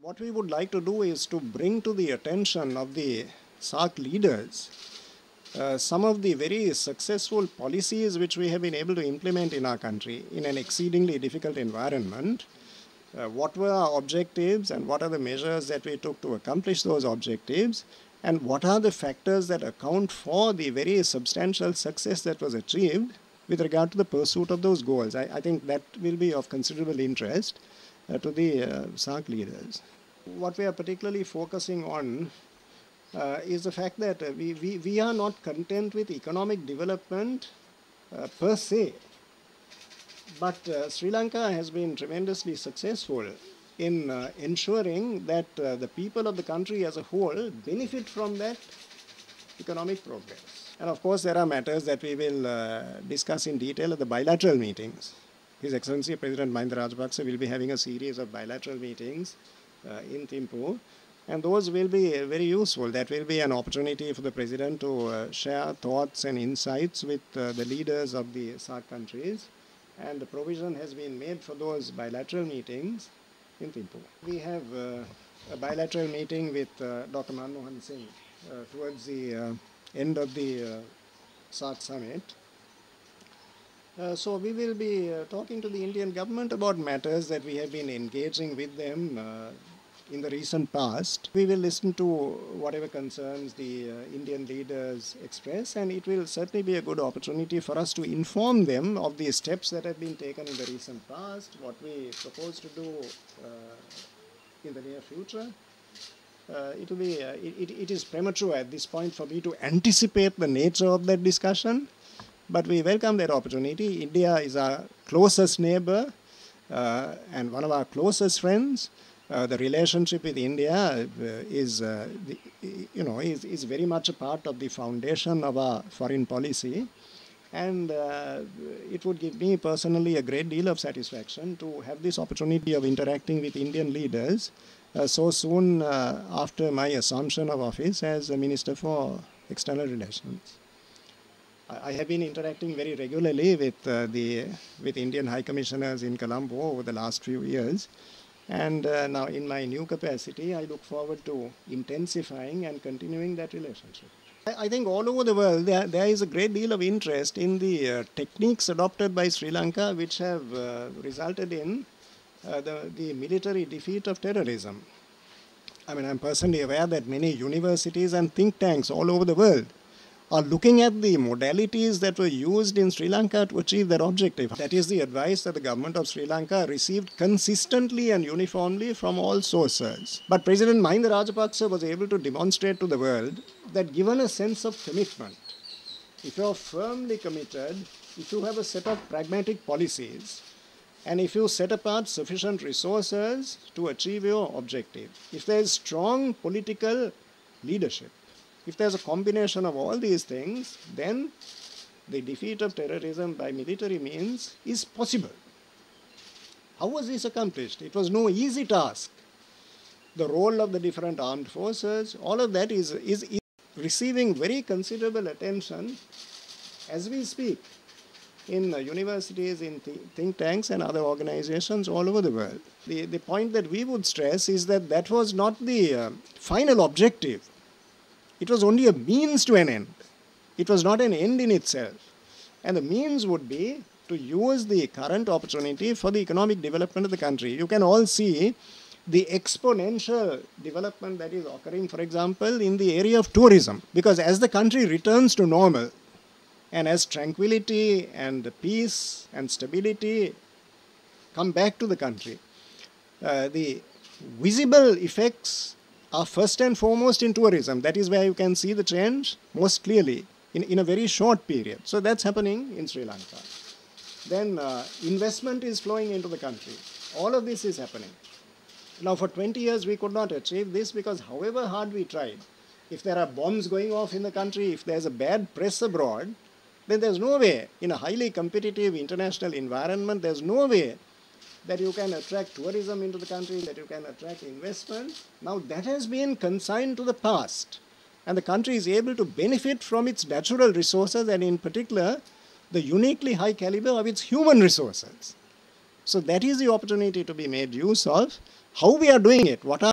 What we would like to do is to bring to the attention of the SAARC leaders some of the very successful policies which we have been able to implement in our country in an exceedingly difficult environment. What were our objectives and what are the measures that we took to accomplish those objectives, and what are the factors that account for the very substantial success that was achieved with regard to the pursuit of those goals. I think that will be of considerable interest to the SAARC leaders. What we are particularly focusing on is the fact that we are not content with economic development per se, but Sri Lanka has been tremendously successful in ensuring that the people of the country as a whole benefit from that economic progress. And of course, there are matters that we will discuss in detail at the bilateral meetings. His Excellency President Mahinda Rajapaksa will be having a series of bilateral meetings in Thimphu, and those will be very useful. That will be an opportunity for the President to share thoughts and insights with the leaders of the SAARC countries, and the provision has been made for those bilateral meetings in Thimphu. We have a bilateral meeting with Dr. Manmohan Singh towards the end of the SAARC summit. So we will be talking to the Indian government about matters that we have been engaging with them in the recent past. We will listen to whatever concerns the Indian leaders express, and it will certainly be a good opportunity for us to inform them of the steps that have been taken in the recent past, what we propose to do in the near future. It is premature at this point for me to anticipate the nature of that discussion, but we welcome that opportunity. India is our closest neighbor and one of our closest friends. The relationship with India is very much a part of the foundation of our foreign policy, and it would give me personally a great deal of satisfaction to have this opportunity of interacting with Indian leaders so soon after my assumption of office as a Minister for External Relations. I have been interacting very regularly with Indian High Commissioners in Colombo over the last few years. And now in my new capacity, I look forward to intensifying and continuing that relationship. I think all over the world, there is a great deal of interest in the techniques adopted by Sri Lanka, which have resulted in the military defeat of terrorism. I mean, I'm personally aware that many universities and think tanks all over the world are looking at the modalities that were used in Sri Lanka to achieve that objective. That is the advice that the government of Sri Lanka received consistently and uniformly from all sources. But President Mahinda Rajapaksa was able to demonstrate to the world that given a sense of commitment, if you are firmly committed, if you have a set of pragmatic policies, and if you set apart sufficient resources to achieve your objective, if there is strong political leadership, if there's a combination of all these things, then the defeat of terrorism by military means is possible. How was this accomplished? It was no easy task. The role of the different armed forces, all of that is receiving very considerable attention as we speak in universities, in think tanks and other organizations all over the world. The point that we would stress is that that was not the final objective. It was only a means to an end. It was not an end in itself. And the means would be to use the current opportunity for the economic development of the country. You can all see the exponential development that is occurring, for example, in the area of tourism. Because as the country returns to normal, and as tranquility and peace and stability come back to the country, the visible effects are first and foremost in tourism. That is where you can see the change most clearly in a very short period. So that's happening in Sri Lanka. Then investment is flowing into the country. All of this is happening. Now for 20 years we could not achieve this because however hard we tried, if there are bombs going off in the country, if there's a bad press abroad, then there's no way, in a highly competitive international environment, there's no way that you can attract tourism into the country, that you can attract investment. Now that has been consigned to the past, and the country is able to benefit from its natural resources, and in particular, the uniquely high caliber of its human resources. So that is the opportunity to be made use of. How we are doing it, what are